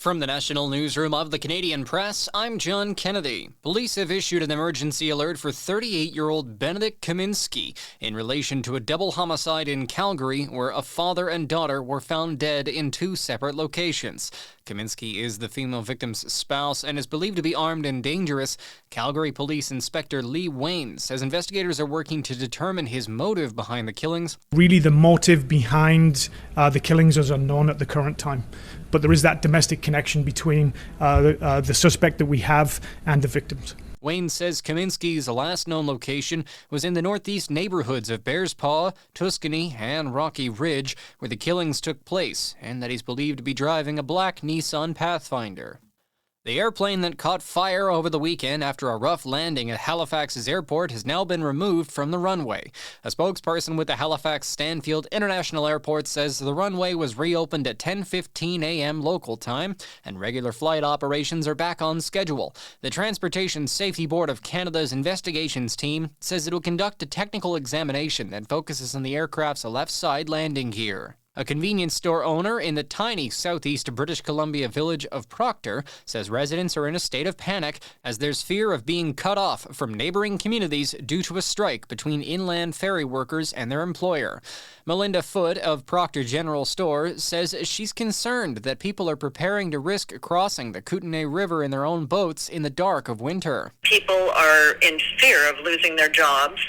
From the National Newsroom of the Canadian Press, I'm John Kennedy. Police have issued an emergency alert for 38-year-old Benedict Kaminski in relation to a double homicide in Calgary where a father and daughter were found dead in two separate locations. Kaminski is the female victim's spouse and is believed to be armed and dangerous. Calgary Police Inspector Lee Wayne says investigators are working to determine his motive behind the killings. Really, the motive behind the killings is unknown at the current time, but there is that domestic connection between the suspect that we have and the victims. Wayne says Kaminski's last known location was in the northeast neighborhoods of Bears Paw, Tuscany, and Rocky Ridge, where the killings took place, and that he's believed to be driving a black Nissan Pathfinder. The airplane that caught fire over the weekend after a rough landing at Halifax's airport has now been removed from the runway. A spokesperson with the Halifax Stanfield International Airport says the runway was reopened at 10:15 a.m. local time, and regular flight operations are back on schedule. The Transportation Safety Board of Canada's investigations team says it will conduct a technical examination that focuses on the aircraft's left side landing gear. A convenience store owner in the tiny southeast British Columbia village of Proctor says residents are in a state of panic as there's fear of being cut off from neighboring communities due to a strike between inland ferry workers and their employer. Melinda Foote of Proctor General Store says she's concerned that people are preparing to risk crossing the Kootenay River in their own boats in the dark of winter. People are in fear of losing their jobs,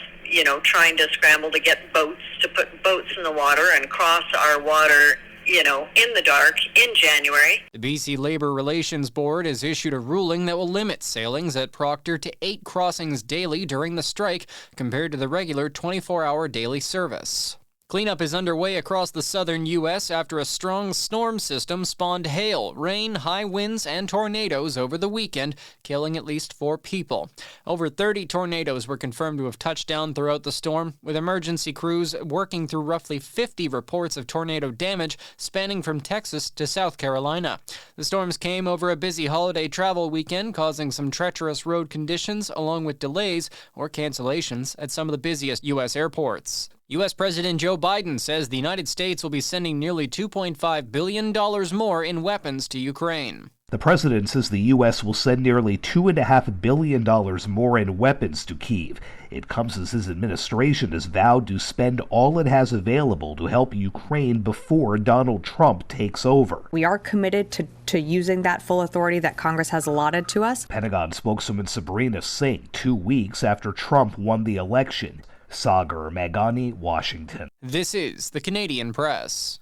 trying to scramble to get boats, to put boats in the water and cross our water, in the dark in January. The BC Labour Relations Board has issued a ruling that will limit sailings at Proctor to 8 crossings daily during the strike, compared to the regular 24-hour daily service. Cleanup is underway across the southern U.S. after a strong storm system spawned hail, rain, high winds, and tornadoes over the weekend, killing at least 4 people. Over 30 tornadoes were confirmed to have touched down throughout the storm, with emergency crews working through roughly 50 reports of tornado damage spanning from Texas to South Carolina. The storms came over a busy holiday travel weekend, causing some treacherous road conditions along with delays or cancellations at some of the busiest U.S. airports. U.S. President Joe Biden says the United States will be sending nearly $2.5 billion more in weapons to Ukraine. The president says the U.S. will send nearly $2.5 billion more in weapons to Kyiv. It comes as his administration has vowed to spend all it has available to help Ukraine before Donald Trump takes over. We are committed to using that full authority that Congress has allotted to us. Pentagon spokeswoman Sabrina Singh, 2 weeks after Trump won the election. Sagar Magani, Washington. This is the Canadian Press.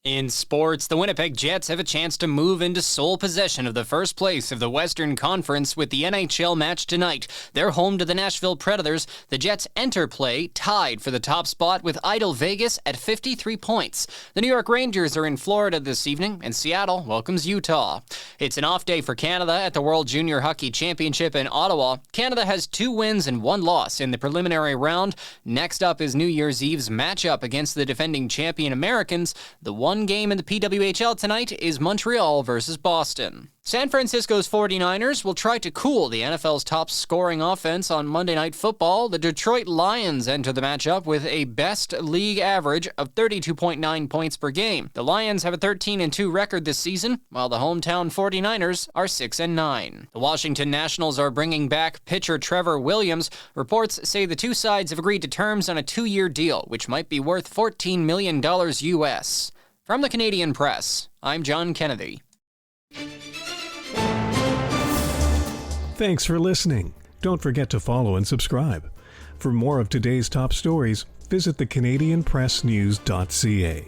In sports, the Winnipeg Jets have a chance to move into sole possession of the first place of the Western Conference with the NHL match tonight. They're home to the Nashville Predators. The Jets enter play tied for the top spot with Idle Vegas at 53 points. The New York Rangers are in Florida this evening, and Seattle welcomes Utah. It's an off day for Canada at the World Junior Hockey Championship in Ottawa. Canada has 2 wins and 1 loss in the preliminary round. Next up is New Year's Eve's matchup against the defending champion Americans. The one game in the PWHL tonight is Montreal versus Boston. San Francisco's 49ers will try to cool the NFL's top scoring offense on Monday Night Football. The Detroit Lions enter the matchup with a best league average of 32.9 points per game. The Lions have a 13-2 record this season, while the hometown 49ers are 6-9. The Washington Nationals are bringing back pitcher Trevor Williams. Reports say the two sides have agreed to terms on a 2-year deal, which might be worth $14 million U.S. From the Canadian Press, I'm John Kennedy. Thanks for listening. Don't forget to follow and subscribe. For more of today's top stories, visit thecanadianpressnews.ca.